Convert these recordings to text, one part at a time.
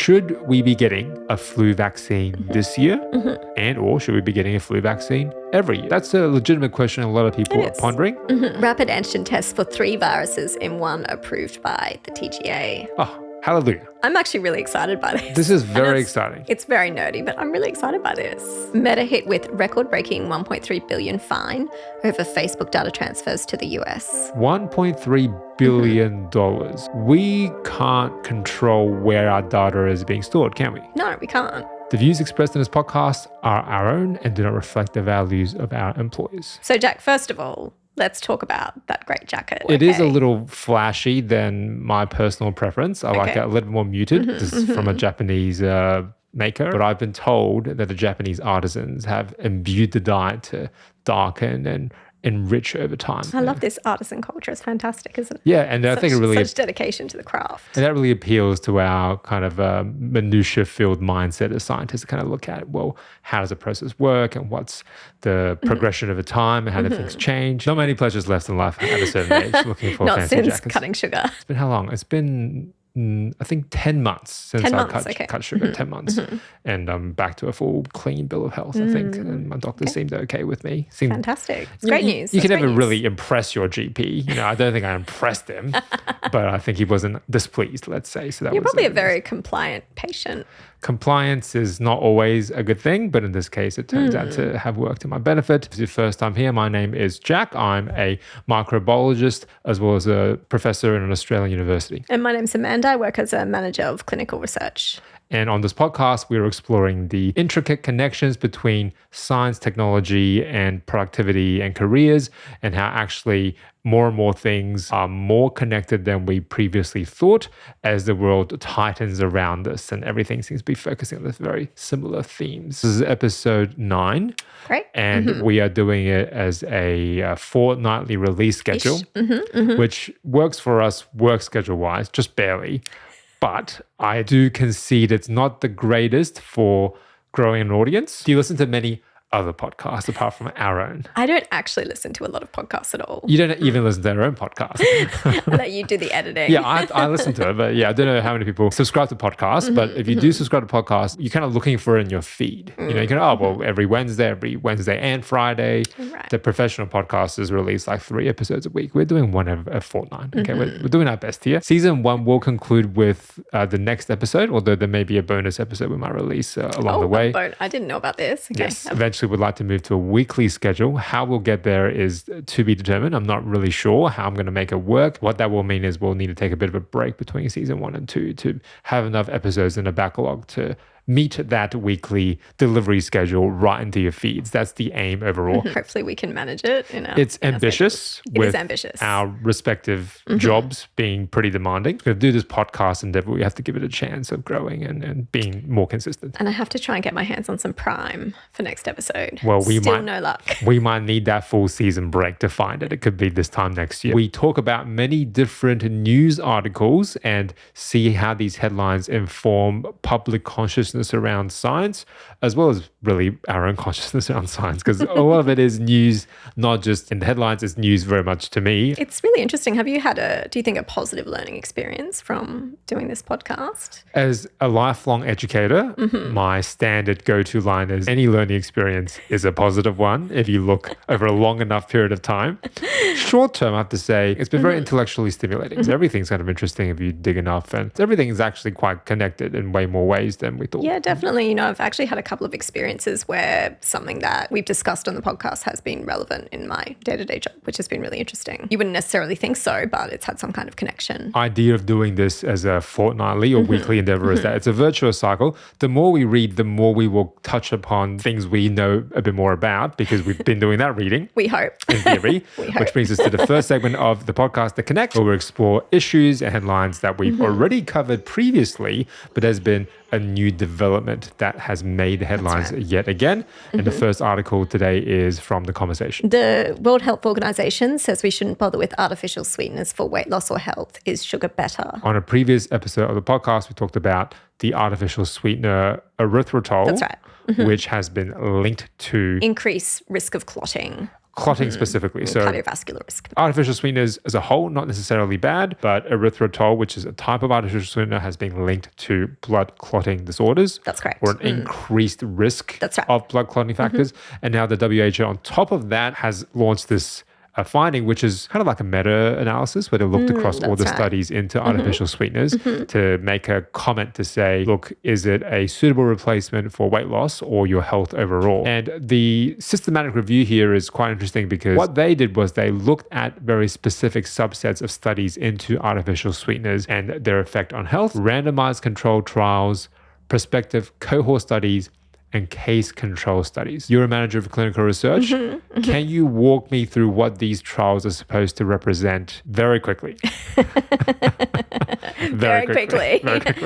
Should we be getting a flu vaccine this year? And or should we be getting a flu vaccine every year? That's a legitimate question a lot of people are pondering. Rapid antigen test for 3 viruses in one approved by the TGA. Oh, hallelujah. I'm actually really excited by this. This is very exciting. It's very nerdy, but I'm really excited by this. Meta hit with record-breaking $1.3 billion fine over Facebook data transfers to the US. $1.3 billion. We can't control where our data is being stored, can we? No, we can't. The views expressed in this podcast are our own and do not reflect the values of our employers. So, Jack, first of all, let's talk about that great jacket. It is a little flashy than my personal preference. I like it a little bit more muted. This is from a Japanese maker. But I've been told that the Japanese artisans have imbued the dye to darken and enrich over time. I love this artisan culture. It's fantastic, isn't it? Yeah, and I think it really... Such dedication to the craft. And that really appeals to our kind of minutia-filled mindset as scientists to kind of look at, well, how does the process work and what's the progression over time and how do things change? Not many pleasures left in life at a certain age looking for fancy jackets. Not since cutting sugar. It's been how long? It's been... I think 10 months since I cut sugar, 10 months. And I'm back to a full clean bill of health, I think. And my doctor seemed okay with me. Fantastic. It's great news. You can never really impress your GP. You know, I don't think I impressed him, but I think he wasn't displeased, let's say. So You're probably a very compliant patient. Compliance is not always a good thing, but in this case, it turns out to have worked to my benefit. If it's your first time here, my name is Jack. I'm a microbiologist as well as a professor in an Australian university. And my name's Amanda. I work as a manager of clinical research. And on this podcast, we're exploring the intricate connections between science, technology, and productivity and careers, and how actually more and more things are more connected than we previously thought as the world tightens around us and everything seems to be focusing on this very similar themes. This is episode 9. Great. And we are doing it as a fortnightly release schedule, which works for us work schedule-wise, just barely. But I do concede it's not the greatest for growing an audience. Do you listen to many other podcasts apart from our own? I don't actually listen to a lot of podcasts at all. You don't even listen to our own podcast. I let you do the editing. Yeah, I listen to it, but yeah, I don't know how many people subscribe to podcasts, but if you do subscribe to podcasts, you're kind of looking for it in your feed. You know, you can, every Wednesday and Friday. Right. The professional podcasters release like 3 episodes a week. We're doing one a fortnight. Okay, we're doing our best here. Season 1 will conclude with the next episode, although there may be a bonus episode we might release along the way. I didn't know about this. Okay. Yes, eventually would like to move to a weekly schedule. How we'll get there is to be determined. I'm not really sure how I'm going to make it work. What that will mean is we'll need to take a bit of a break between season 1 and 2 to have enough episodes in a backlog to meet that weekly delivery schedule right into your feeds. That's the aim overall. Hopefully we can manage it. It's ambitious. It is ambitious. Our respective jobs being pretty demanding. To do this podcast endeavor, we have to give it a chance of growing and being more consistent. And I have to try and get my hands on some Prime for next episode. Well, no luck. We might need that full season break to find it. It could be this time next year. We talk about many different news articles and see how these headlines inform public consciousness around science, as well as really our own consciousness around science, because a lot of it is news, not just in the headlines, it's news very much to me. It's really interesting. Have you had do you think, a positive learning experience from doing this podcast? As a lifelong educator, my standard go-to line is any learning experience is a positive one if you look over a long enough period of time. Short term, I have to say, it's been very intellectually stimulating. So everything's kind of interesting if you dig enough, and everything is actually quite connected in way more ways than we thought. Yeah, definitely. You know, I've actually had a couple of experiences where something that we've discussed on the podcast has been relevant in my day-to-day job, which has been really interesting. You wouldn't necessarily think so, but it's had some kind of connection. Idea of doing this as a fortnightly or weekly endeavor is that it's a virtuous cycle. The more we read, the more we will touch upon things we know a bit more about because we've been doing that reading. We hope. In theory. Which brings us to the first segment of the podcast, The Connect, where we explore issues and headlines that we've already covered previously, but there's been a new development that has made the headlines yet again. And the first article today is from The Conversation. The World Health Organization says we shouldn't bother with artificial sweeteners for weight loss or health. Is sugar better? On a previous episode of the podcast, we talked about the artificial sweetener erythritol. That's right. Which has been linked to increased risk of clotting. clotting specifically. So cardiovascular risk. artificial sweeteners as a whole, not necessarily bad, but erythritol, which is a type of artificial sweetener, has been linked to blood clotting disorders. That's correct. Or an increased risk That's right. of blood clotting factors. And now the WHO on top of that has launched this finding, which is kind of like a meta-analysis where they looked across all the studies into artificial sweeteners to make a comment to say, look, is it a suitable replacement for weight loss or your health overall? And the systematic review here is quite interesting because what they did was they looked at very specific subsets of studies into artificial sweeteners and their effect on health, randomized controlled trials, prospective cohort studies, and case control studies. You're a manager of clinical research. Can you walk me through what these trials are supposed to represent very quickly? Very quickly.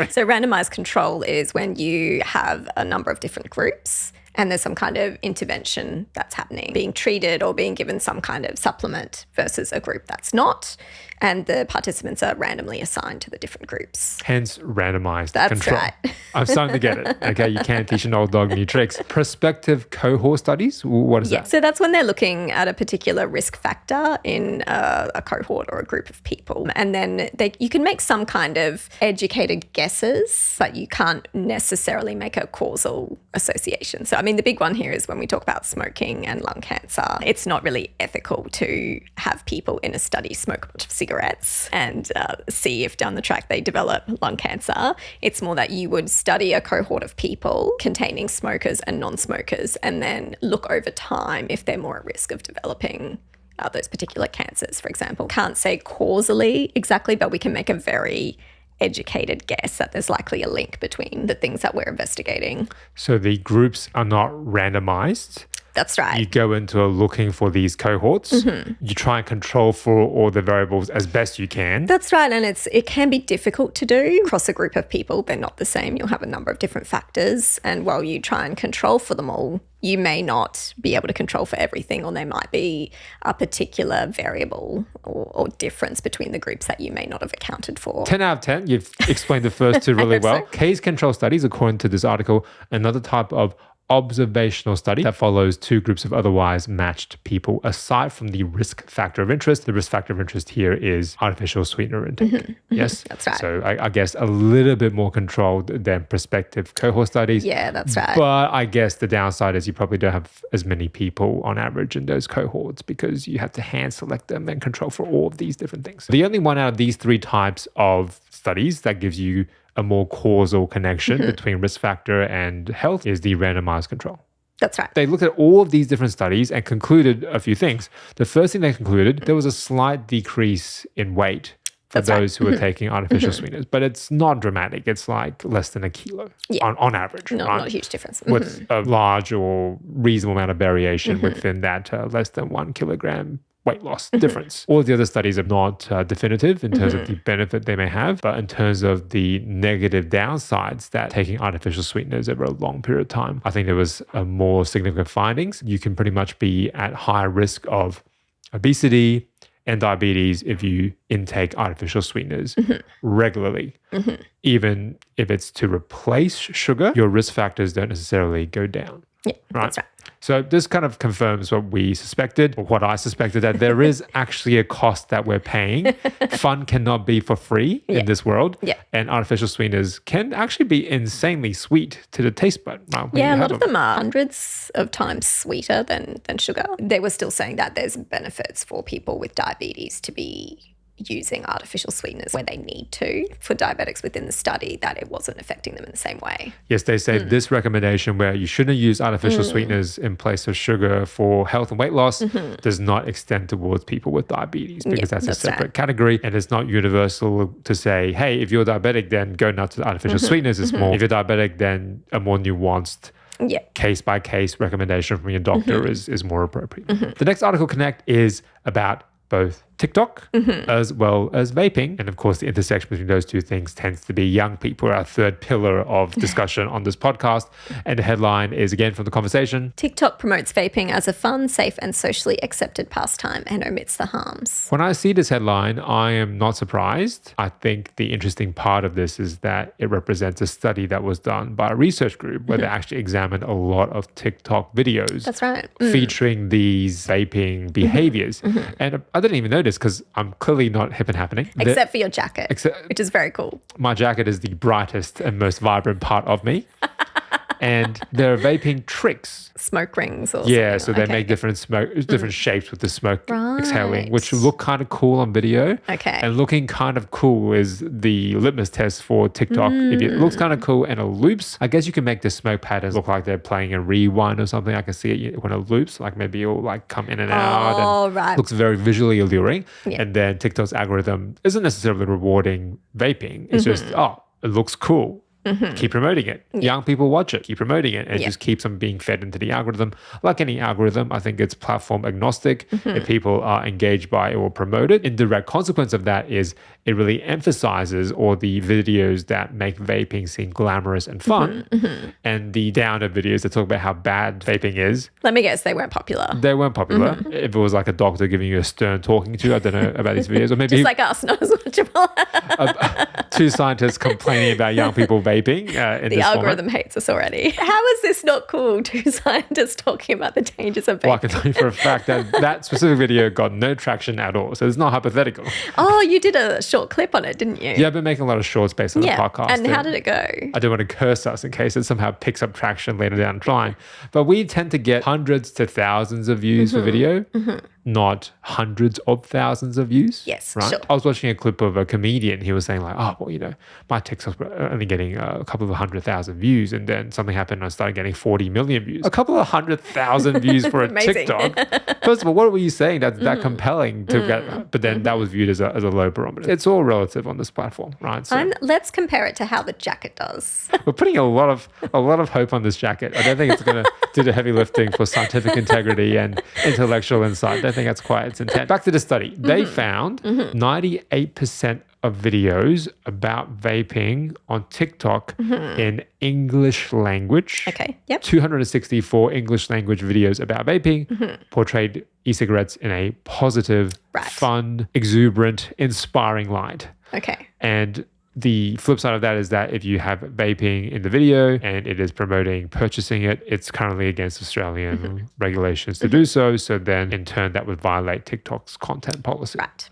So randomized control is when you have a number of different groups and there's some kind of intervention that's happening, being treated or being given some kind of supplement versus a group that's not. And the participants are randomly assigned to the different groups. Hence randomized That's control. right. I'm starting to get it. Okay, you can't teach an old dog new tricks. Prospective cohort studies, what is that? So that's when they're looking at a particular risk factor in a cohort or a group of people. And then you can make some kind of educated guesses, but you can't necessarily make a causal association. So, I mean, the big one here is when we talk about smoking and lung cancer, it's not really ethical to have people in a study smoke a bunch of cigarettes and see if down the track they develop lung cancer. It's more that you would study a cohort of people containing smokers and non-smokers and then look over time if they're more at risk of developing those particular cancers, for example. Can't say causally exactly, but we can make a very educated guess that there's likely a link between the things that we're investigating. So the groups are not randomized. That's right. You go into looking for these cohorts. You try and control for all the variables as best you can. That's right. And it can be difficult to do across a group of people. They're not the same. You'll have a number of different factors. And while you try and control for them all, you may not be able to control for everything, or there might be a particular variable or difference between the groups that you may not have accounted for. 10 out of 10. You've explained the first two really well. So. Case control studies, according to this article, another type of observational study that follows two groups of otherwise matched people aside from the risk factor of interest. The risk factor of interest here is artificial sweetener intake. Yes? That's right. So I guess a little bit more controlled than prospective cohort studies. Yeah, that's right. But I guess the downside is you probably don't have as many people on average in those cohorts because you have to hand select them and control for all of these different things. The only one out of these three types of studies that gives you a more causal connection between risk factor and health is the randomized control. That's right. They looked at all of these different studies and concluded a few things. The first thing they concluded, there was a slight decrease in weight for those who are taking artificial sweeteners, but it's not dramatic. It's like less than a kilo on average. Not a huge difference. With a large or reasonable amount of variation within that less than 1 kilogram weight loss difference. All of the other studies are not definitive in terms of the benefit they may have, but in terms of the negative downsides that taking artificial sweeteners over a long period of time, I think there was more significant findings. You can pretty much be at higher risk of obesity and diabetes if you intake artificial sweeteners regularly. Even if it's to replace sugar, your risk factors don't necessarily go down. Yeah, that's right. So this kind of confirms what we suspected, or what I suspected, that there is actually a cost that we're paying. Fun cannot be for free in this world. Yeah. And artificial sweeteners can actually be insanely sweet to the taste bud. A lot of them are hundreds of times sweeter than sugar. They were still saying that there's benefits for people with diabetes to be using artificial sweeteners where they need to. For diabetics within the study, that it wasn't affecting them in the same way. Yes, they say this recommendation where you shouldn't use artificial sweeteners in place of sugar for health and weight loss does not extend towards people with diabetes because that's a separate category, and it's not universal to say, hey, if you're diabetic, then go nuts with artificial sweeteners. It's more, if you're diabetic, then a more nuanced case-by-case recommendation from your doctor is more appropriate. The next article, Connect, is about both TikTok as well as vaping. And of course, the intersection between those two things tends to be young people, our third pillar of discussion on this podcast. And the headline is again from the conversation. TikTok promotes vaping as a fun, safe and socially accepted pastime and omits the harms. When I see this headline, I am not surprised. I think the interesting part of this is that it represents a study that was done by a research group where they actually examined a lot of TikTok videos. That's right. Featuring these vaping behaviors. And I didn't even know this because I'm clearly not hip and happening. Except for your jacket, which is very cool. My jacket is the brightest and most vibrant part of me. And there are vaping tricks. Smoke rings or yeah, something. so they make different shapes with the smoke exhaling, which look kind of cool on video. Okay. And looking kind of cool is the litmus test for TikTok. If it looks kind of cool and it loops, I guess you can make the smoke patterns look like they're playing a rewind or something. I can see it when it loops, like maybe it'll like come in and out. And right. looks very visually alluring. Yeah. And then TikTok's algorithm isn't necessarily rewarding vaping. It's just, it looks cool. Keep promoting it. Young people watch it. Keep promoting it. And it just keeps them being fed into the algorithm. Like any algorithm, I think it's platform agnostic. If people are engaged by it or promote it, indirect consequence of that is it really emphasizes all the videos that make vaping seem glamorous and fun. And the downer videos that talk about how bad vaping is. Let me guess, they weren't popular. They weren't popular. If it was like a doctor giving you a stern talking to, I don't know about these videos. Or maybe just like us, not as watchable. Two scientists complaining about young people vaping. In the algorithm hates us already. How is this not cool? Two scientists talking about the dangers of vaping. Well, I can tell you for a fact that that specific video got no traction at all. So it's not hypothetical. Oh, you did a short clip on it, didn't you? Yeah, I've been making a lot of shorts based on the podcast. And how did it go? I don't want to curse us in case it somehow picks up traction later down the line. But we tend to get hundreds to thousands of views for video. Not hundreds of thousands of views. Yes, right? sure. I was watching a clip of a comedian. He was saying like, oh, well, you know, my TikToks were only getting a couple of 100,000 views. And then something happened and I started getting 40 million views. A couple of 100,000 views for a TikTok. First of all, what were you saying that's that compelling to get? But then that was viewed as a low barometer. It's all relative on this platform, right? So let's compare it to how the jacket does. we're putting a lot of hope on this jacket. I don't think it's going to do the heavy lifting for scientific integrity and intellectual insight. I think that's quite its intent. Back to the study. They found 98% of videos about vaping on TikTok in English language. Okay. Yep. 264 English language videos about vaping portrayed e-cigarettes in a positive, fun, exuberant, inspiring light. Okay. And the flip side of that is that if you have vaping in the video and it is promoting purchasing it, it's currently against Australian regulations to do so. So then in turn, that would violate TikTok's content policy. Right.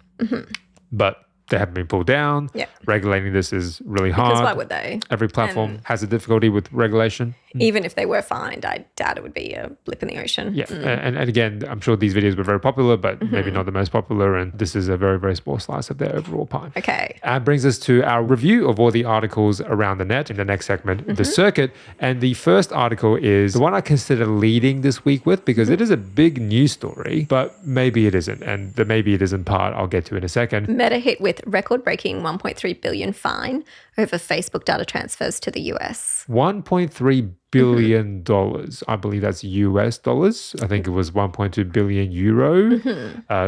But they haven't been pulled down. Yeah. Regulating this is really hard. Because why would they? Every platform has a difficulty with regulation. Even if they were fined, I doubt it would be a blip in the ocean. Yeah. And again, I'm sure these videos were very popular, but maybe not the most popular. And this is a very, very small slice of their overall pie. Okay. And brings us to our review of all the articles around the net in the next segment, the circuit. And the first article is the one I consider leading this week with because it is a big news story, but maybe it isn't. And the maybe it isn't part I'll get to in a second. Meta hit with record-breaking $1.3 billion fine over Facebook data transfers to the US. $1.3 billion. I believe that's US dollars. I think it was 1.2 billion euro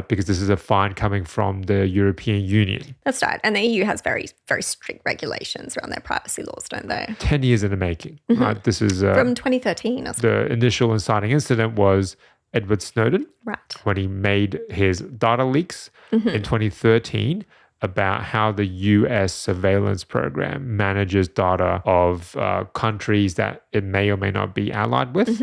because this is a fine coming from the European Union. That's right. And the EU has very, very strict regulations around their privacy laws, don't they? 10 years in the making. Right? This is from 2013. The initial inciting incident was Edward Snowden. Right. When he made his data leaks in 2013 about how the US surveillance program manages data of countries that it may or may not be allied with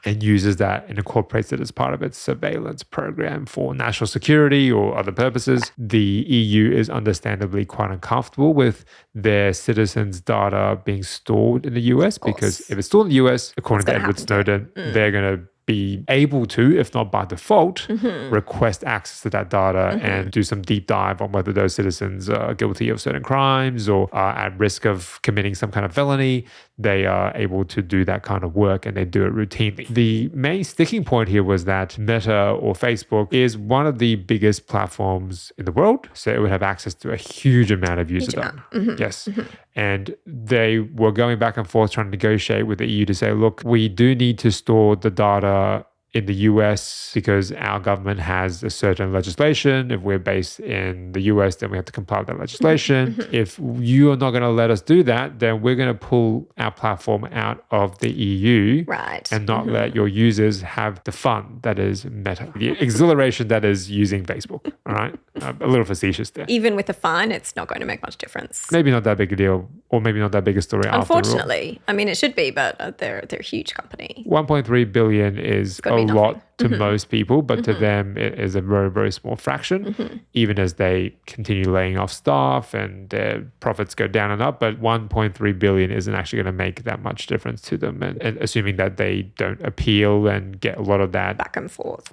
and uses that and incorporates it as part of its surveillance program for national security or other purposes. The EU is understandably quite uncomfortable with their citizens' data being stored in the US because if it's stored in the US, according to Edward Snowden, they're going to be able to, if not by default, request access to that data and do some deep dive on whether those citizens are guilty of certain crimes or are at risk of committing some kind of felony. They are able to do that kind of work and they do it routinely. The main sticking point here was that Meta or Facebook is one of the biggest platforms in the world. So it would have access to a huge amount of user data. Yes. And they were going back and forth trying to negotiate with the EU to say, look, we do need to store the data in the US, because our government has a certain legislation. If we're based in the US, then we have to comply with that legislation. If you are not going to let us do that, then we're going to pull our platform out of the EU and not let your users have the fun that is Meta, the exhilaration that is using Facebook. All right. A little facetious there. Even with the fine, it's not going to make much difference. Maybe not that big a deal, or maybe not that big a story Unfortunately. I mean, it should be, but they're a huge company. 1.3 billion is a lot to most people, but to them it is a very, very small fraction, even as they continue laying off staff and their profits go down and up. But 1.3 billion isn't actually going to make that much difference to them, and assuming that they don't appeal and get a lot of that back and forth.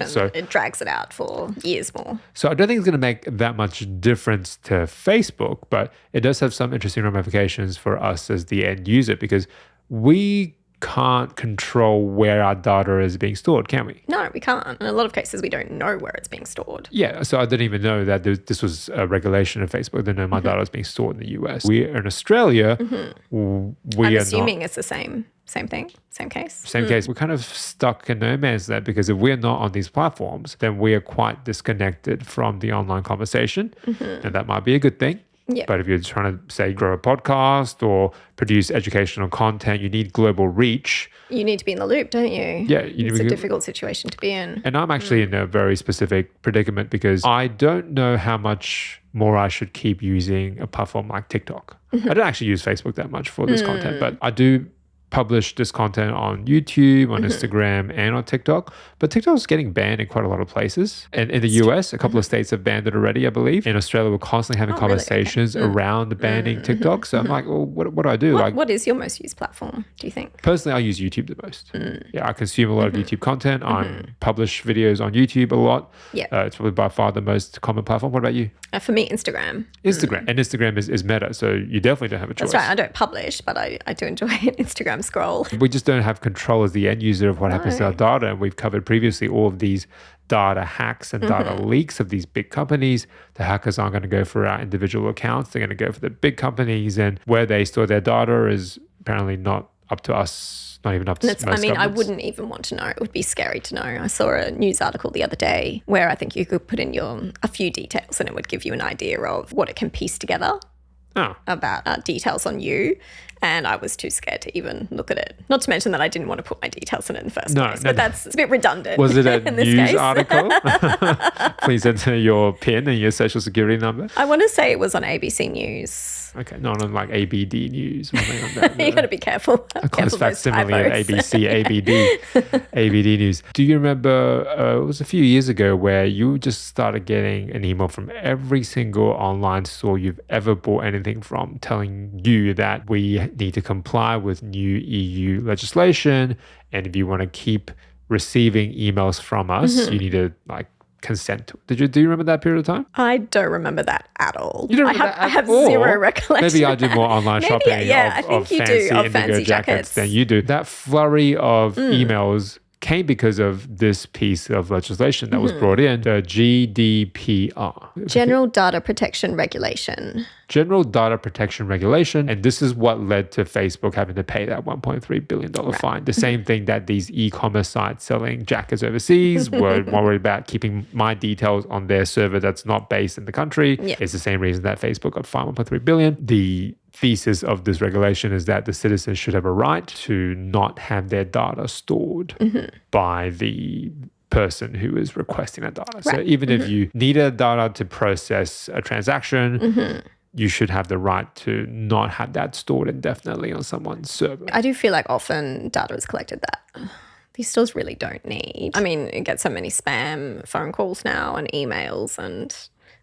So it drags it out for years more. So I don't think it's going to make that much difference to Facebook, but it does have some interesting ramifications for us as the end user, because we can't control where our data is being stored, can we? No, we can't. In a lot of cases, we don't know where it's being stored. Yeah, so I didn't even know that this was a regulation of Facebook. I didn't know my data was being stored in the US. We're in Australia. I'm assuming it's the same thing, same case. Same case. We're kind of stuck in no man's land, because if we're not on these platforms, then we are quite disconnected from the online conversation. And that might be a good thing. Yep. But if you're trying to, say, grow a podcast or produce educational content, you need global reach. You need to be in the loop, don't you? Yeah. It's a difficult situation to be in. And I'm actually in a very specific predicament, because I don't know how much more I should keep using a platform like TikTok. I don't actually use Facebook that much for this content, but I do publish this content on YouTube, on Instagram, and on TikTok. But TikTok is getting banned in quite a lot of places. And in the US, a couple of states have banned it already, I believe. In Australia, we're constantly having conversations around banning TikTok. So I'm like, well, what do I do? What is your most used platform, do you think? Personally, I use YouTube the most. Yeah, I consume a lot of YouTube content. I publish videos on YouTube a lot. Yeah. It's probably by far the most common platform. What about you? For me, Instagram. And Instagram is Meta, so you definitely don't have a choice. That's right. I don't publish, but I do enjoy an Instagram scroll. We just don't have control as the end user of what happens to our data. And we've covered previously all of these data hacks and data leaks of these big companies. The hackers aren't going to go for our individual accounts. They're going to go for the big companies, and where they store their data is apparently not up to us. Not even up to most governments. I wouldn't even want to know. It would be scary to know. I saw a news article the other day where I think you could put in a few details and it would give you an idea of what it can piece together about details on you. And I was too scared to even look at it. Not to mention that I didn't want to put my details in it in the first place. But it's a bit redundant. Was it a news article? Please enter your PIN and your social security number. I want to say it was on ABC News. Okay, not on like ABD News. You got to be careful. A close facsimile of ABC, ABD News. Do you remember, it was a few years ago, where you just started getting an email from every single online store you've ever bought anything from, telling you that we need to comply with new EU legislation, and if you want to keep receiving emails from us, you need to consent to it. Do you remember that period of time? I don't remember that at all. You don't remember that at all? I have zero recollection. Maybe I do more online shopping of fancy jackets than you do. That flurry of emails came because of this piece of legislation that was brought in, the GDPR. General Data Protection Regulation. General Data Protection Regulation. And this is what led to Facebook having to pay that $1.3 billion fine. The same thing that these e-commerce sites selling jackets overseas were worried about keeping my details on their server that's not based in the country. Yeah. It's the same reason that Facebook got fined $1.3 billion. The thesis of this regulation is that the citizens should have a right to not have their data stored by the person who is requesting that data. Right. So even if you needed data to process a transaction, you should have the right to not have that stored indefinitely on someone's server. I do feel like often data is collected that these stores really don't need. I mean, it gets so many spam phone calls now and emails, and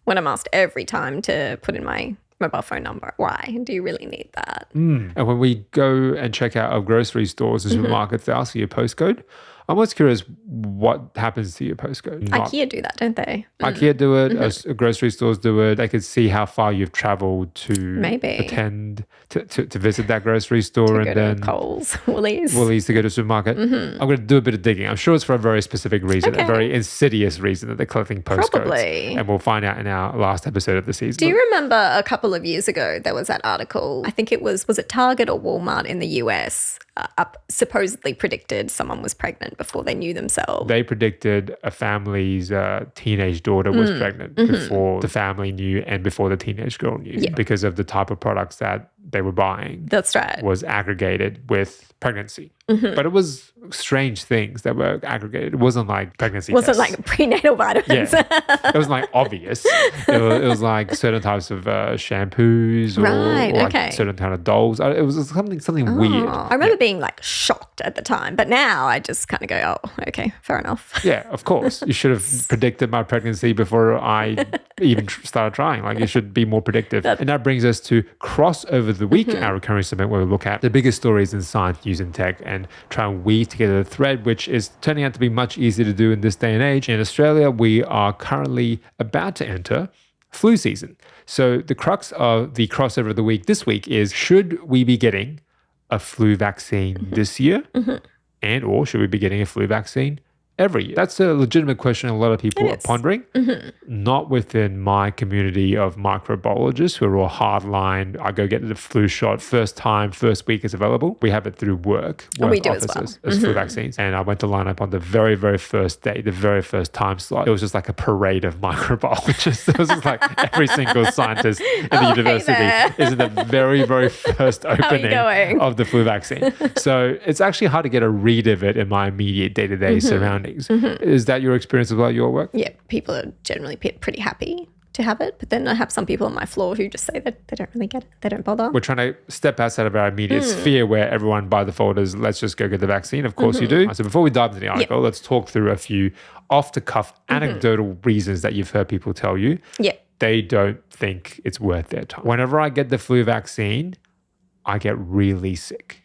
when I'm asked every time to put in my mobile phone number, why do you really need that? And when we go and check out our grocery stores and supermarkets, they ask you your postcode. I'm always curious what happens to your postcode. IKEA do that, don't they? IKEA do it. Grocery stores do it. They could see how far you've traveled to attend to visit that grocery store, and then Coles, Woolies to go to the supermarket. I'm going to do a bit of digging. I'm sure it's for a very specific reason, a very insidious reason that they're collecting postcodes. Probably. And we'll find out in our last episode of the season. Do you remember a couple of years ago there was that article? I think it was it Target or Walmart in the US? supposedly predicted someone was pregnant before they knew themselves. They predicted a family's teenage daughter was pregnant before the family knew and before the teenage girl knew because of the type of products that they were buying. That's right. Was aggregated with pregnancy. But it was strange things that were aggregated. It wasn't like pregnancy tests. Wasn't like prenatal vitamins. Yeah. It wasn't like obvious. It was like certain types of shampoos or like certain kind of dolls. It was something weird. I remember being like shocked at the time, but now I just kind of go, oh, okay, fair enough. Yeah, of course. You should have predicted my pregnancy before I even started trying. Like, you should be more predictive. And that brings us to crossover the week, our recurring segment where we look at the biggest stories in science, news, and tech and try and weave together the thread, which is turning out to be much easier to do in this day and age. In Australia, we are currently about to enter flu season. So the crux of the crossover of the week this week is, should we be getting a flu vaccine this year? And or should we be getting a flu vaccine every year? That's a legitimate question a lot of people are pondering. Not within my community of microbiologists who are all hardline. I go get the flu shot first week is available. We have it through work we do offices as flu vaccines. And I went to line up on the very, very first day, the very first time slot. It was just like a parade of microbiologists. It was just like every single scientist in the university is in the very, very first opening of the flu vaccine. So it's actually hard to get a read of it in my immediate day-to-day surroundings. Is that your experience as well at your work? Yeah, people are generally pretty happy to have it, but then I have some people on my floor who just say that they don't really get it. They don't bother. We're trying to step outside of our immediate sphere where everyone by default is, let's just go get the vaccine. Of course you do. So before we dive into the article, let's talk through a few off-the-cuff anecdotal reasons that you've heard people tell you they don't think it's worth their time. Whenever I get the flu vaccine, I get really sick.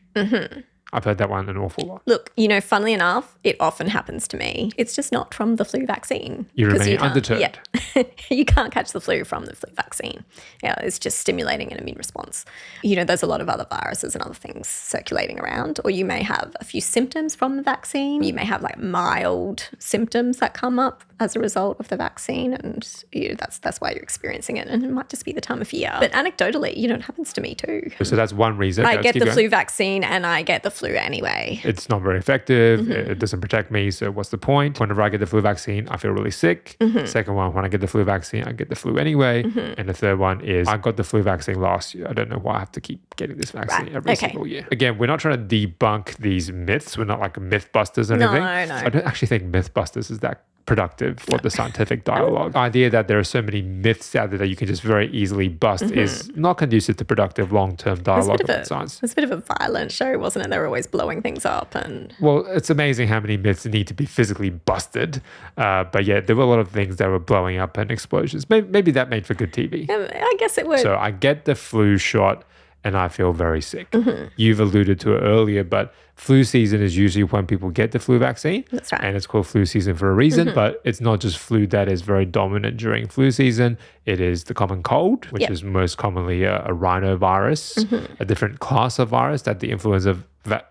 I've heard that one an awful lot. Look, funnily enough, it often happens to me. It's just not from the flu vaccine. You remain undeterred. Yeah. You can't catch the flu from the flu vaccine. Yeah, it's just stimulating an immune response. There's a lot of other viruses and other things circulating around, or you may have a few symptoms from the vaccine. You may have like mild symptoms that come up as a result of the vaccine, and that's why you're experiencing it. And it might just be the time of year. But anecdotally, it happens to me too. So that's one reason. I get the flu vaccine and I get the flu anyway. It's not very effective. It doesn't protect me. So what's the point? Whenever I get the flu vaccine, I feel really sick. Second one, when I get the flu vaccine, I get the flu anyway. And the third one is, I got the flu vaccine last year. I don't know why I have to keep getting this vaccine every single year. Again, we're not trying to debunk these myths. We're not like mythbusters or anything. No. I don't actually think mythbusters is that productive for the scientific dialogue. The idea that there are so many myths out there that you can just very easily bust is not conducive to productive long-term dialogue about science. It's a bit of a violent show, wasn't it? They were always blowing things up. Well, it's amazing how many myths need to be physically busted. But yeah, there were a lot of things that were blowing up and explosions. Maybe that made for good TV. I guess it would. So I get the flu shot and I feel very sick. You've alluded to it earlier, but flu season is usually when people get the flu vaccine. That's right. And it's called flu season for a reason, but it's not just flu that is very dominant during flu season. It is the common cold, which is most commonly a rhinovirus, a different class of virus that the influenza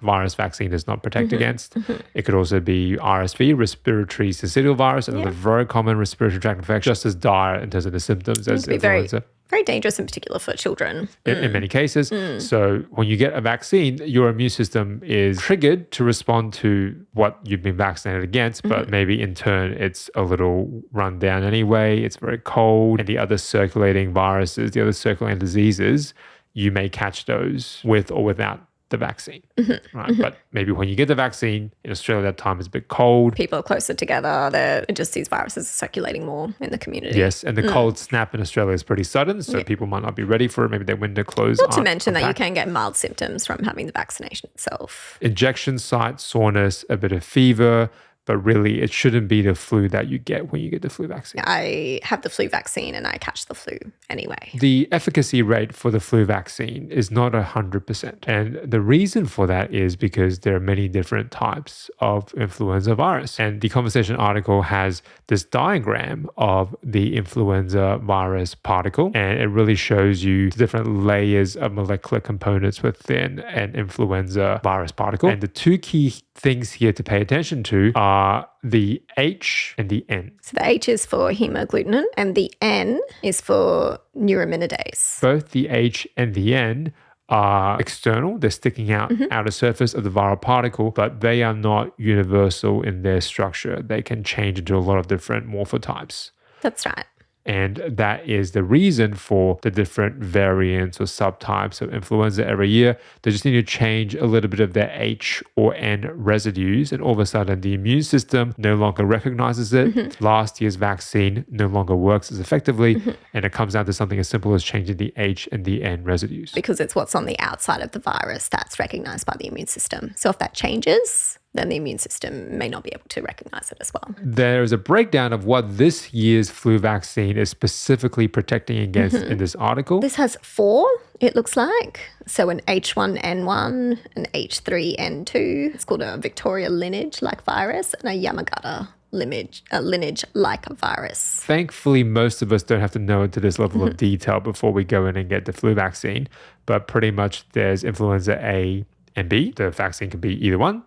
virus vaccine does not protect against. It could also be RSV, respiratory syncytial virus, another very common respiratory tract infection, just as dire in terms of the symptoms as influenza. Very dangerous in particular for children. In many cases. So when you get a vaccine, your immune system is triggered to respond to what you've been vaccinated against, but maybe in turn it's a little run down anyway. It's very cold. And the other circulating viruses, the other circulating diseases, you may catch those with or without the vaccine, right? But maybe when you get the vaccine, in Australia, that time is a bit cold. People are closer together. Just these viruses are circulating more in the community. Yes, and the cold snap in Australia is pretty sudden, so people might not be ready for it. Maybe their window clothes Not to mention that you can get mild symptoms from having the vaccination itself. Injection site soreness, a bit of fever, but really it shouldn't be the flu that you get when you get the flu vaccine. I have the flu vaccine and I catch the flu anyway. The efficacy rate for the flu vaccine is not 100%. And the reason for that is because there are many different types of influenza virus. And the Conversation article has this diagram of the influenza virus particle, and it really shows you the different layers of molecular components within an influenza virus particle. And the two key things here to pay attention to are the H and the N. So the H is for hemagglutinin and the N is for neuraminidase. Both the H and the N are external. They're sticking out outer surface of the viral particle, but they are not universal in their structure. They can change into a lot of different morphotypes. That's right. And that is the reason for the different variants or subtypes of influenza every year. They just need to change a little bit of their H or N residues, and all of a sudden the immune system no longer recognizes it. Last year's vaccine no longer works as effectively, and it comes down to something as simple as changing the H and the N residues. Because it's what's on the outside of the virus that's recognized by the immune system. So if that changes, then the immune system may not be able to recognize it as well. There is a breakdown of what this year's flu vaccine is specifically protecting against in this article. This has 4, it looks like. So an H1N1, an H3N2. It's called a Victoria lineage-like virus, and a Yamagata lineage-like virus. Thankfully, most of us don't have to know it to this level of detail before we go in and get the flu vaccine. But pretty much there's influenza A and B. The vaccine can be either one.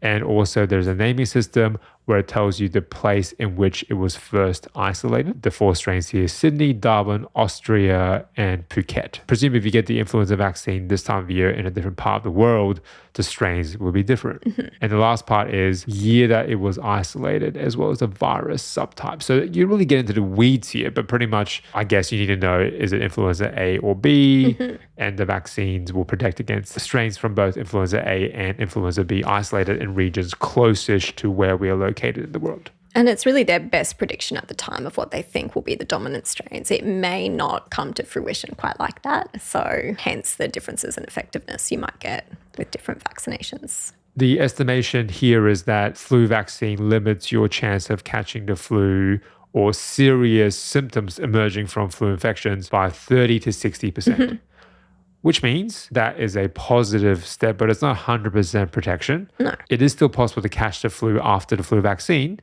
And also there's a naming system where it tells you the place in which it was first isolated. The 4 strains here: Sydney, Darwin, Austria, and Phuket. Presumably if you get the influenza vaccine this time of year in a different part of the world, the strains will be different. And the last part is year that it was isolated, as well as the virus subtype. So you really get into the weeds here, but pretty much I guess you need to know, is it influenza A or B? And the vaccines will protect against the strains from both influenza A and influenza B isolated in regions closest to where we are located in the world. And it's really their best prediction at the time of what they think will be the dominant strains. It may not come to fruition quite like that. So hence the differences in effectiveness you might get with different vaccinations. The estimation here is that flu vaccine limits your chance of catching the flu or serious symptoms emerging from flu infections by 30 to 60%. Which means that is a positive step, but it's not 100% protection. No. It is still possible to catch the flu after the flu vaccine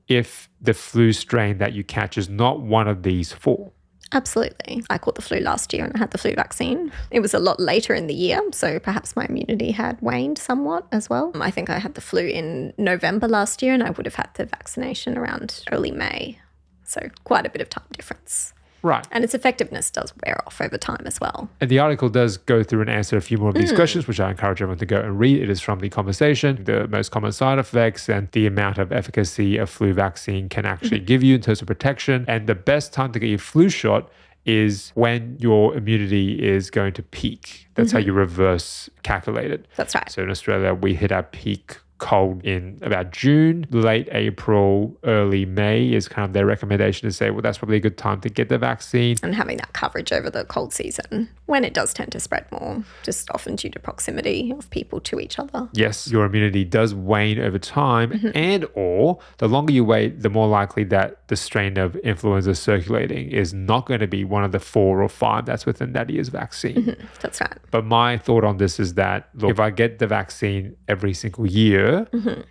if the flu strain that you catch is not one of these 4. Absolutely. I caught the flu last year and I had the flu vaccine. It was a lot later in the year, so perhaps my immunity had waned somewhat as well. I think I had the flu in November last year and I would have had the vaccination around early May. So quite a bit of time difference. Right. And its effectiveness does wear off over time as well. And the article does go through and answer a few more of these questions, which I encourage everyone to go and read. It is from The Conversation, the most common side effects and the amount of efficacy a flu vaccine can actually give you in terms of protection. And the best time to get your flu shot is when your immunity is going to peak. That's how you reverse calculate it. That's right. So in Australia, we hit our peak cold in about June. Late April, early May is kind of their recommendation to say, well, that's probably a good time to get the vaccine. And having that coverage over the cold season when it does tend to spread more, just often due to proximity of people to each other. Yes, your immunity does wane over time, and or the longer you wait, the more likely that the strain of influenza circulating is not going to be one of the 4 or 5 that's within that year's vaccine. That's right. But my thought on this is that, look, if I get the vaccine every single year,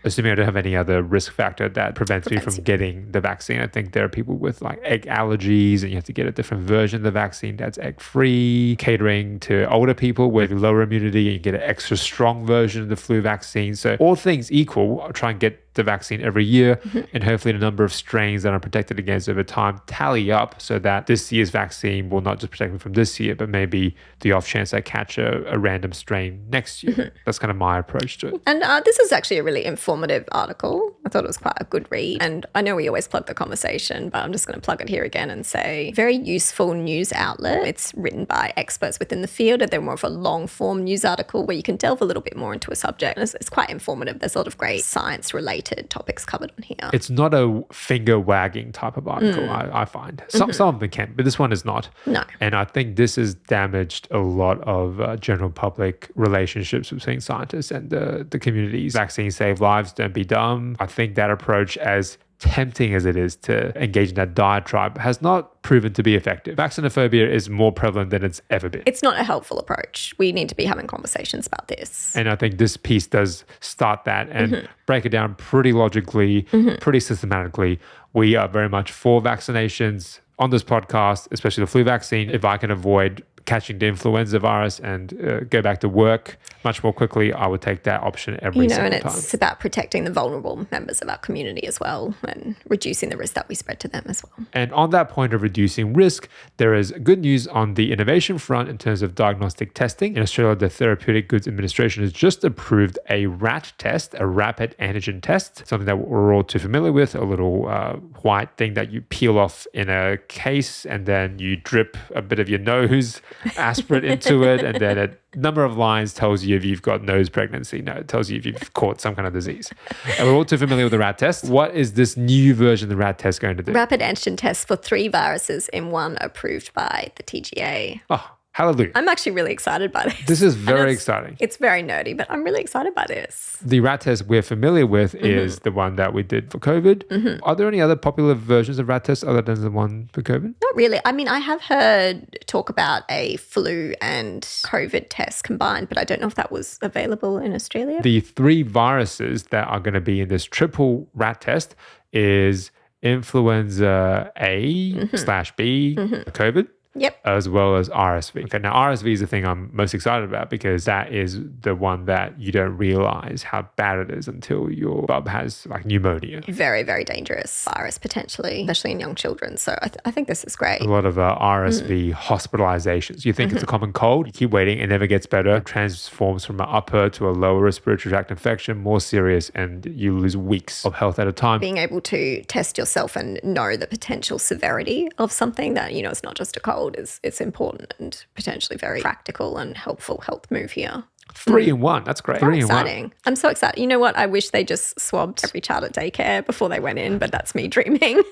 assuming I don't have any other risk factor that prevents me from getting the vaccine, I think there are people with like egg allergies and you have to get a different version of the vaccine that's egg-free, catering to older people with lower immunity, and you get an extra strong version of the flu vaccine. So all things equal, I'll try and get the vaccine every year, and hopefully the number of strains that I'm protected against over time tally up so that this year's vaccine will not just protect me from this year, but maybe the off chance I catch a random strain next year. That's kind of my approach to it. And this is actually a really informative article. I thought it was quite a good read. And I know we always plug The Conversation, but I'm just going to plug it here again and say very useful news outlet. It's written by experts within the field, and they're more of a long form news article where you can delve a little bit more into a subject. And it's quite informative. There's a lot of great science related topics covered on here. It's not a finger wagging type of article, I find. Some of them can, but this one is not. No. And I think this has damaged a lot of general public relationships between scientists and the communities. Vaccines save lives, don't be dumb. I think that approach, as tempting as it is to engage in that diatribe, has not proven to be effective. Vaccinophobia is more prevalent than it's ever been. It's not a helpful approach. We need to be having conversations about this. And I think this piece does start that and break it down pretty logically, pretty systematically. We are very much for vaccinations on this podcast, especially the flu vaccine. If I can avoid catching the influenza virus and go back to work much more quickly, I would take that option every single time. And it's about protecting the vulnerable members of our community as well and reducing the risk that we spread to them as well. And on that point of reducing risk, there is good news on the innovation front in terms of diagnostic testing. In Australia, the Therapeutic Goods Administration has just approved a RAT test, a Rapid Antigen Test, something that we're all too familiar with, a little white thing that you peel off in a case and then you drip a bit of your nose aspirate into it, and then a number of lines tells you if you've got nose pregnancy. No, it tells you if you've caught some kind of disease. And we're all too familiar with the RAT test. What is this new version of the RAT test going to do? Rapid antigen test for 3 viruses in one, approved by the TGA. Oh, hallelujah. I'm actually really excited by this. This is very exciting. It's very nerdy, but I'm really excited by this. The RAT test we're familiar with is the one that we did for COVID. Are there any other popular versions of RAT tests other than the one for COVID? Not really. I mean, I have heard talk about a flu and COVID test combined, but I don't know if that was available in Australia. The 3 viruses that are going to be in this triple RAT test is influenza A/B, COVID, Yep. as well as RSV. Okay, now RSV is the thing I'm most excited about because that is the one that you don't realize how bad it is until your bub has like pneumonia. Very, very dangerous virus potentially, especially in young children. So I think this is great. A lot of RSV hospitalizations. You think it's a common cold, you keep waiting, it never gets better. It transforms from an upper to a lower respiratory tract infection, more serious, and you lose weeks of health at a time. Being able to test yourself and know the potential severity of something that, it's not just a cold, it's important and potentially very practical and helpful health move here. 3 in 1. That's great. 3 in 1. Exciting. I'm so excited. You know what? I wish they just swabbed every child at daycare before they went in, but that's me dreaming.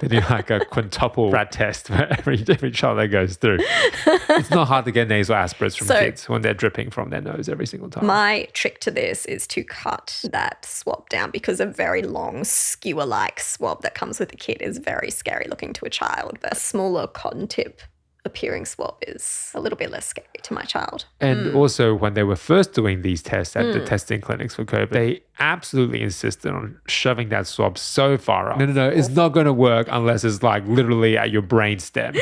They do like a quintuple RAT test for every child that goes through. It's not hard to get nasal aspirates from kids when they're dripping from their nose every single time. My trick to this is to cut that swab down because a very long skewer-like swab that comes with a kit is very scary looking to a child. But a smaller cotton tip appearing swab is a little bit less scary to my child. And also when they were first doing these tests at the testing clinics for COVID, they absolutely insisted on shoving that swab so far up. No, it's not going to work unless it's like literally at your brain stem.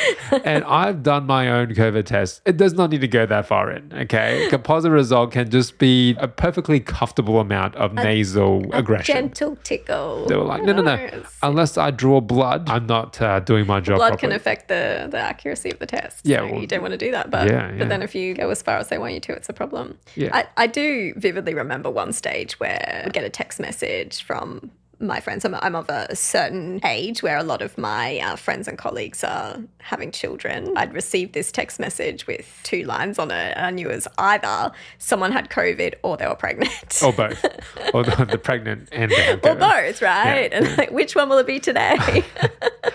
And I've done my own COVID test. It does not need to go that far in, okay? Composite result can just be a perfectly comfortable amount of nasal aggression. Gentle tickle. They were like, no. Unless I draw blood, I'm not doing my job blood properly. Can affect the accuracy of the test. Yeah, so you don't want to do that. But then if you go as far as they want you to, it's a problem. Yeah. I do vividly remember one stage where I would get a text message from my friends. I'm of a certain age where a lot of my friends and colleagues are having children. I'd received this text message with 2 lines on it. I knew it was either someone had COVID or they were pregnant. Or both. Or the pregnant and they had COVID. Or both, right? Yeah. And like, which one will it be today?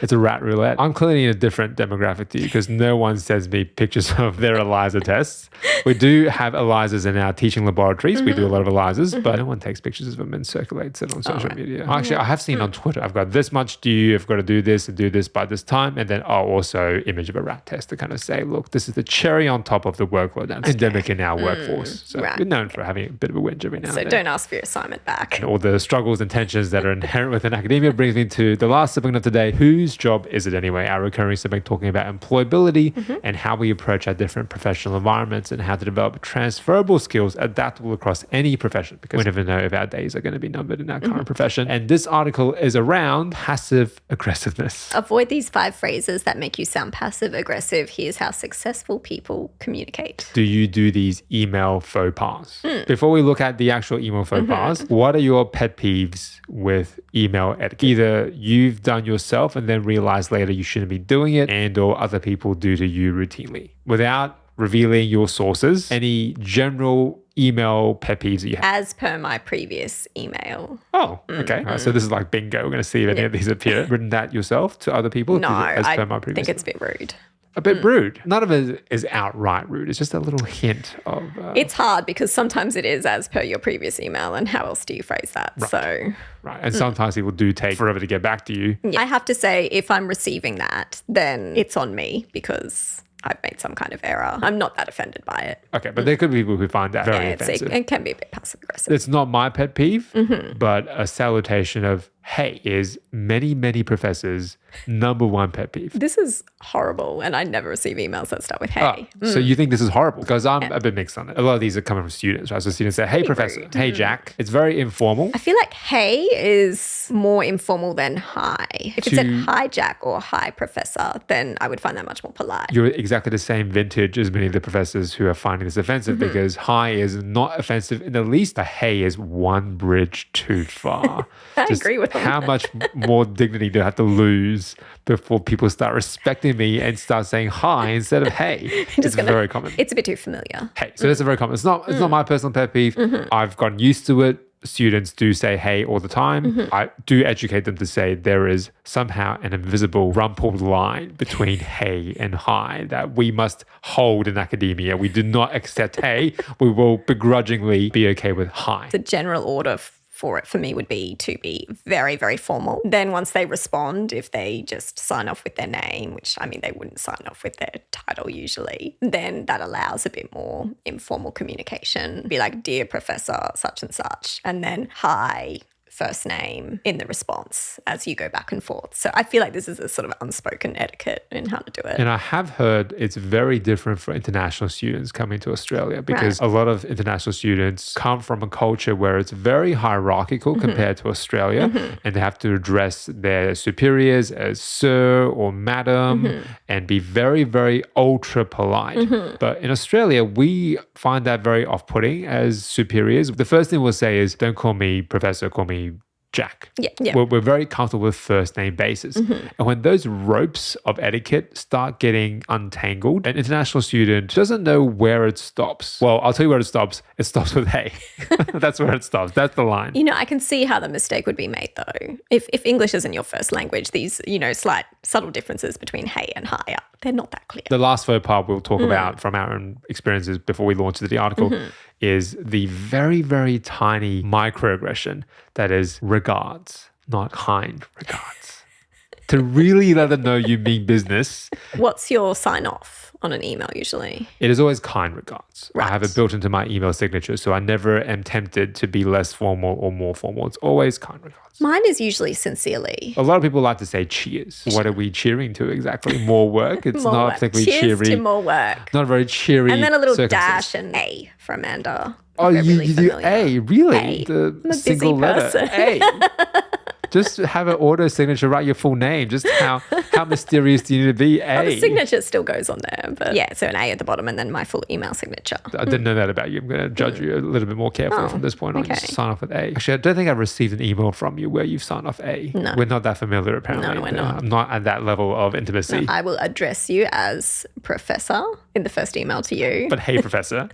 It's a rat roulette. I'm clearly in a different demographic to you because no one sends me pictures of their ELISA tests. We do have ELISAs in our teaching laboratories. We do a lot of ELISAs, but no one takes pictures of them and circulates it on social media. Actually, I have seen on Twitter, I've got this much due, I've got to do this and do this by this time. And then also image of a rat test to kind of say, look, this is the cherry on top of the workload that's endemic in our workforce. So we're known for having a bit of a whinge every now and then. So don't ask for your assignment back. And all the struggles and tensions that are inherent within academia brings me to the last segment of today. Whose job is it anyway? Our recurring segment talking about employability and how we approach our different professional environments and how to develop transferable skills adaptable across any profession, because we never know if our days are going to be numbered in our current profession. And this article is around passive aggressiveness. Avoid these 5 phrases that make you sound passive aggressive. Here's how successful people communicate. Do you do these email faux pas? Before we look at the actual email faux pas, what are your pet peeves with email etiquette? Either you've done yourself and then realize later you shouldn't be doing it, and or other people do to you routinely. Without revealing your sources, any general email pet peeves that you have? As per my previous email. Oh, okay. Right, so this is like bingo. We're going to see if any of these appear. Written that yourself to other people? No, as per my I previous think it's a bit rude. A bit rude. None of it is outright rude. It's just a little hint of... It's hard because sometimes it is as per your previous email, and how else do you phrase that? Right. Right. And sometimes people do take forever to get back to you. Yeah. I have to say, if I'm receiving that, then it's on me because I've made some kind of error. I'm not that offended by it. Okay, but there could be people who find that very offensive. It can be a bit passive aggressive. It's not my pet peeve, but a salutation of, hey is many, many professors' number one pet peeve. This is horrible, and I never receive emails that start with hey. So you think this is horrible? Because I'm a bit mixed on it. A lot of these are coming from students, right? So students say, hey, professor, rude. hey, Jack. It's very informal. I feel like hey is more informal than hi. If it said hi, Jack, or hi, professor, then I would find that much more polite. You're exactly the same vintage as many of the professors who are finding this offensive because hi is not offensive in the least, but hey is one bridge too far. I agree with them. How much more dignity do I have to lose before people start respecting me and start saying hi instead of hey? It's very common. It's a bit too familiar. Hey, so that's a very common. It's not my personal pet peeve. I've gotten used to it. Students do say hey all the time. I do educate them to say there is somehow an invisible rumpled line between hey and hi that we must hold in academia. We do not accept hey. We will begrudgingly be okay with hi. The general order for it for me would be to be very, very formal. Then once they respond, if they just sign off with their name, which I mean, they wouldn't sign off with their title usually, then that allows a bit more informal communication. Be like, dear professor, such and such, and then hi, first name in the response as you go back and forth. So I feel like this is a sort of unspoken etiquette in how to do it. And I have heard it's very different for international students coming to Australia because a lot of international students come from a culture where it's very hierarchical compared to Australia and they have to address their superiors as sir or madam and be very, very ultra polite. But in Australia, we find that very off-putting as superiors. The first thing we'll say is, don't call me professor, call me Jack. Yeah. We're very comfortable with first name basis. And when those ropes of etiquette start getting untangled, an international student doesn't know where it stops. Well, I'll tell you where it stops. It stops with hey. That's where it stops. That's the line. You know, I can see how the mistake would be made though. If English isn't your first language, these, slight subtle differences between hey and hi they're not that clear. The last faux pas we'll talk about from our own experiences before we launch the article is the very, very tiny microaggression that is regards, not kind regards. To really let them know you mean business. What's your sign off on an email usually? It is always kind regards. Right. I have it built into my email signature, so I never am tempted to be less formal or more formal. It's always kind regards. Mine is usually sincerely. A lot of people like to say cheers. What are we cheering to exactly? More work? It's More not work. particularly Cheers cheery. to more work. Not a very cheery. And then a little circumstance. dash and A for Amanda. Oh, We're you really do familiar. A, really? A. The I'm a busy single letter person. A. Just have an auto signature, write your full name. Just how mysterious do you need to be? A. Oh, the signature still goes on there, but yeah, so an A at the bottom and then my full email signature. I didn't know that about you. I'm going to judge you a little bit more carefully from this point on. Just sign off with A. Actually, I don't think I've received an email from you where you've signed off A. No. We're not that familiar, apparently. No, we're not. I'm not at that level of intimacy. I will address you as professor in the first email to you. But hey, professor.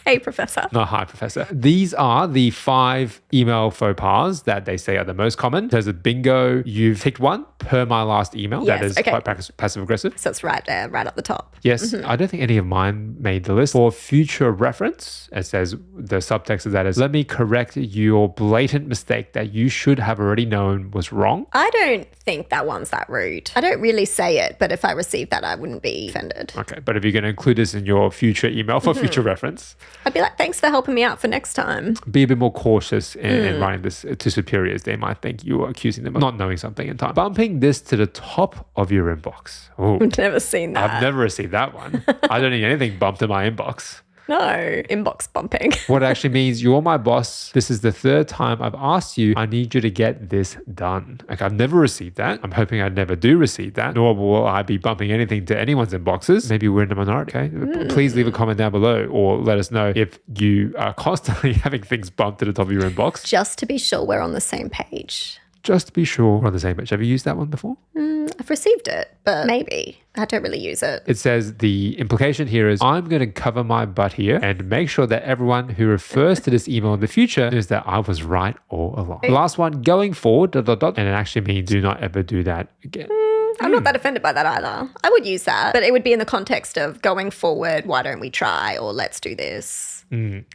Hey, professor. Not hi, professor. These are the 5 email faux pas that they say are the most common. There's a bingo. You've picked one per my last email. Yes, that is quite passive aggressive. So it's right there, right up the top. Yes, I don't think any of mine made the list. For future reference, it says the subtext of that is, let me correct your blatant mistake that you should have already known was wrong. I don't think that one's that rude. I don't really say it, but if I received that, I wouldn't be offended. Okay, but if you're going to include this in your future email for future reference, I'd be like, thanks for helping me out for next time. be a bit more cautious in writing this to superiors. They might think you are accusing them of not knowing something in time. Bumping this to the top of your inbox. Ooh, I've never seen that. I've never received that one. I don't need anything bumped in my inbox. No, inbox bumping. What it actually means, you're my boss. This is the 3rd time I've asked you. I need you to get this done. Like, I've never received that. I'm hoping I never do receive that. Nor will I be bumping anything to anyone's inboxes. Maybe we're in the minority. Okay. Please leave a comment down below or let us know if you are constantly having things bumped to the top of your inbox. Just to be sure we're on the same page. Just to be sure we're on the same page. Have you used that one before? I've received it, but maybe. I don't really use it. It says the implication here is, I'm going to cover my butt here and make sure that everyone who refers to this email in the future knows that I was right all along. The last one, going forward, and it actually means do not ever do that again. I'm not that offended by that either. I would use that, but it would be in the context of going forward, why don't we try, or let's do this.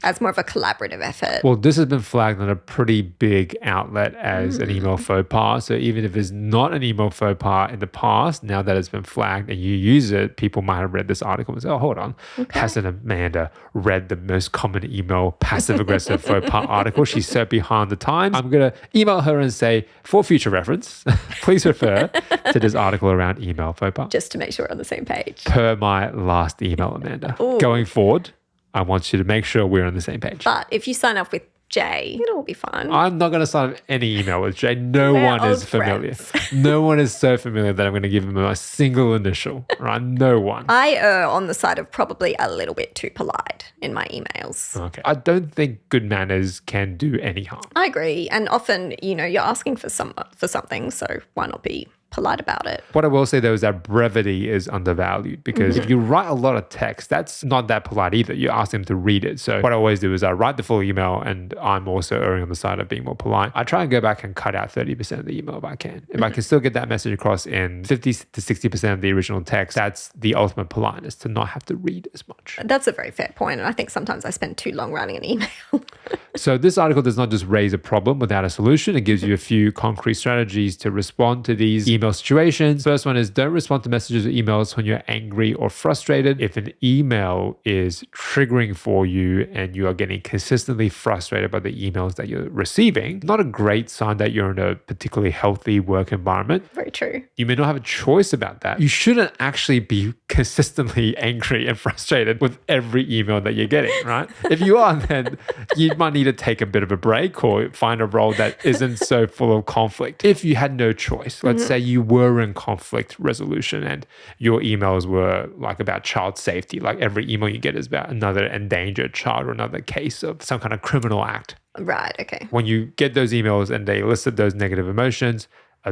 as more of a collaborative effort. Well, this has been flagged on a pretty big outlet as an email faux pas. So even if it's not an email faux pas in the past, now that it's been flagged and you use it, people might have read this article and say, oh, hold on. Hasn't Amanda read the most common email passive-aggressive faux pas article? She's so behind the times. I'm going to email her and say, for future reference, please refer to this article around email faux pas. Just to make sure we're on the same page. Per my last email, Amanda. Going forward, I want you to make sure we're on the same page. But if you sign up with Jay, it'll be fine. I'm not going to sign up any email with Jay. No one is familiar. No one is so familiar that I'm going to give him a single initial, right? No one. I err on the side of probably a little bit too polite in my emails. Okay. I don't think good manners can do any harm. I agree. And often, you're asking for something, so why not be polite about it? What I will say though is that brevity is undervalued because if you write a lot of text, that's not that polite either. You ask them to read it. So what I always do is I write the full email, and I'm also erring on the side of being more polite. I try and go back and cut out 30% of the email if I can. If I can still get that message across in 50 to 60% of the original text, that's the ultimate politeness, to not have to read as much. That's a very fair point. And I think sometimes I spend too long writing an email. So this article does not just raise a problem without a solution. It gives you a few concrete strategies to respond to these email situations. First one is don't respond to messages or emails when you're angry or frustrated. If an email is triggering for you and you are getting consistently frustrated by the emails that you're receiving, not a great sign that you're in a particularly healthy work environment. Very true. You may not have a choice about that. You shouldn't actually be consistently angry and frustrated with every email that you're getting, right? If you are, then you might need to take a bit of a break or find a role that isn't so full of conflict. If you had no choice, let's say you were in conflict resolution and your emails were like about child safety, like every email you get is about another endangered child or another case of some kind of criminal act. Right, okay. When you get those emails and they listed those negative emotions,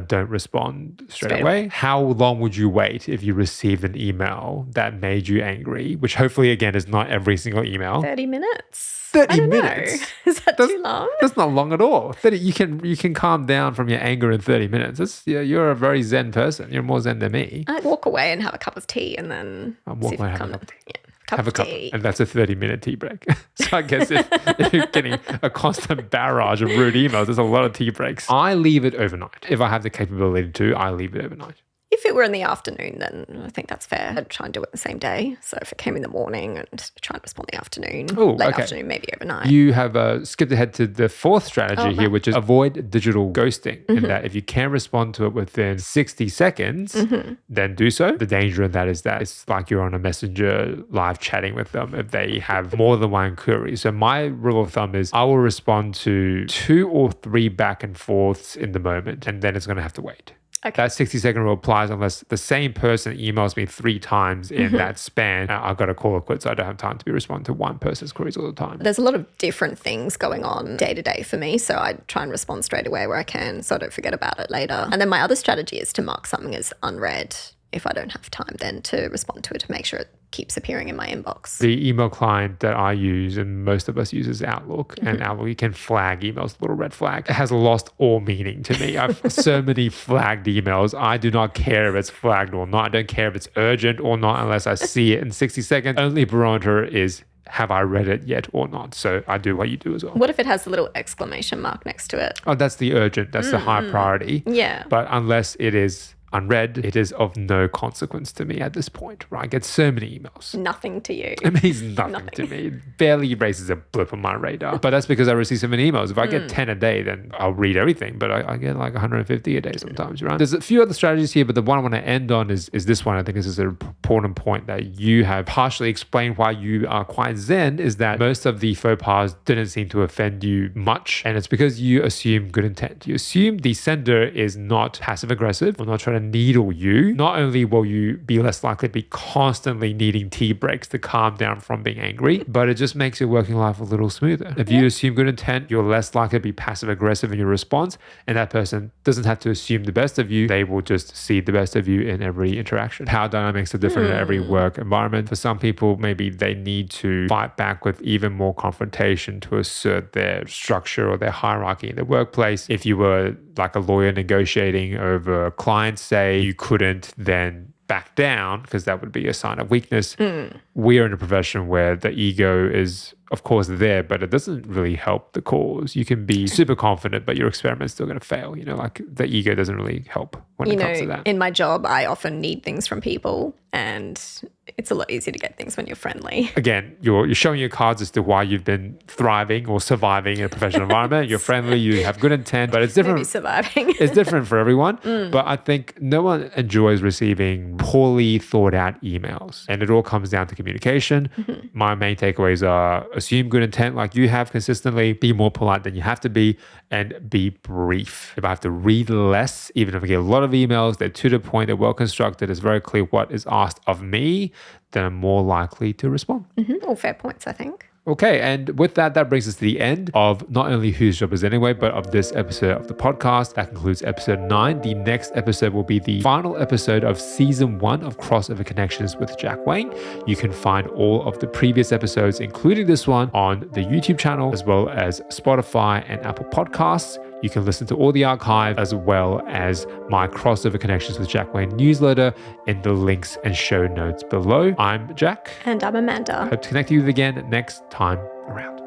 don't respond straight away. How long would you wait if you received an email that made you angry, which hopefully, again, is not every single email? 30 minutes. 30 minutes? Is that too long? That's not long at all. 30, you can calm down from your anger in 30 minutes. You're a very zen person. You're more zen than me. I'd walk away and have a cup of tea and then walk away and have a cup of tea. Yeah. Have a cup, and that's a 30-minute tea break. So I guess if you're getting a constant barrage of rude emails, there's a lot of tea breaks. I leave it overnight. If I have the capability to, I leave it overnight. If it were in the afternoon, then I think that's fair. I'd try and do it the same day. So if it came in the morning, and try and respond in the afternoon. Late afternoon, maybe overnight. You have skipped ahead to the fourth strategy here, which is avoid digital ghosting. In that if you can respond to it within 60 seconds, then do so. The danger in that is that it's like you're on a messenger live chatting with them if they have more than one query. So my rule of thumb is I will respond to 2 or 3 back and forths in the moment, and then it's going to have to wait. Okay. That 60-second rule applies unless the same person emails me 3 times in that span. I've got to call it quits. I don't have time to be responding to one person's queries all the time. There's a lot of different things going on day to day for me. So I try and respond straight away where I can so I don't forget about it later. And then my other strategy is to mark something as unread if I don't have time then to respond to it, to make sure it keeps appearing in my inbox. The email client that I use, and most of us use, is Outlook. And Outlook, you can flag emails, little red flag. It has lost all meaning to me. I've so many flagged emails. I do not care if it's flagged or not. I don't care if it's urgent or not unless I see it in 60 seconds. Only barometer is, have I read it yet or not? So I do what you do as well. What if it has a little exclamation mark next to it? Oh, that's the urgent. That's the high priority. Yeah. But unless it is unread, it is of no consequence to me at this point, right? I get so many emails. Nothing to you. It means nothing to me. It barely raises a blip on my radar. But that's because I receive so many emails. If I get 10 a day, then I'll read everything. But I get like 150 a day sometimes, right? There's a few other strategies here, but the one I want to end on is this one. I think this is an important point that you have partially explained why you are quite zen, is that most of the faux pas didn't seem to offend you much. And it's because you assume good intent. You assume the sender is not passive aggressive or not trying to needle you. Not only will you be less likely to be constantly needing tea breaks to calm down from being angry, but it just makes your working life a little smoother. If you assume good intent, you're less likely to be passive aggressive in your response, and that person doesn't have to assume the best of you. They will just see the best of you in every interaction. Power dynamics are different in every work environment. For some people, maybe they need to fight back with even more confrontation to assert their structure or their hierarchy in the workplace. If you were like a lawyer negotiating over a client, say, you couldn't then back down because that would be a sign of weakness. we are in a profession where the ego is, of course, there, but it doesn't really help the cause. You can be super confident, but your experiment's still going to fail. Like the ego doesn't really help when it comes to that. In my job, I often need things from people, and it's a lot easier to get things when you're friendly. Again, you're showing your cards as to why you've been thriving or surviving in a professional environment. You're friendly, you have good intent, but it's different. Maybe surviving. It's different for everyone. But I think no one enjoys receiving poorly thought out emails. And it all comes down to communication. My main takeaways are assume good intent like you have consistently, be more polite than you have to be, and be brief. If I have to read less, even if I get a lot of emails, they're to the point, they're well constructed, it's very clear what is asked of me, then I'm more likely to respond. All fair points, I think. Okay, and with that brings us to the end of not only Whose Job Is It Anyway, but of this episode of the podcast. That concludes episode 9. The next episode will be the final episode of season 1 of Crossover Connections with Jack Wang. You can find all of the previous episodes, including this one, on the YouTube channel, as well as Spotify and Apple Podcasts. You can listen to all the archive as well as my Crossover Connections with Jack Wang newsletter in the links and show notes below. I'm Jack. And I'm Amanda. Hope to connect with you again next time around.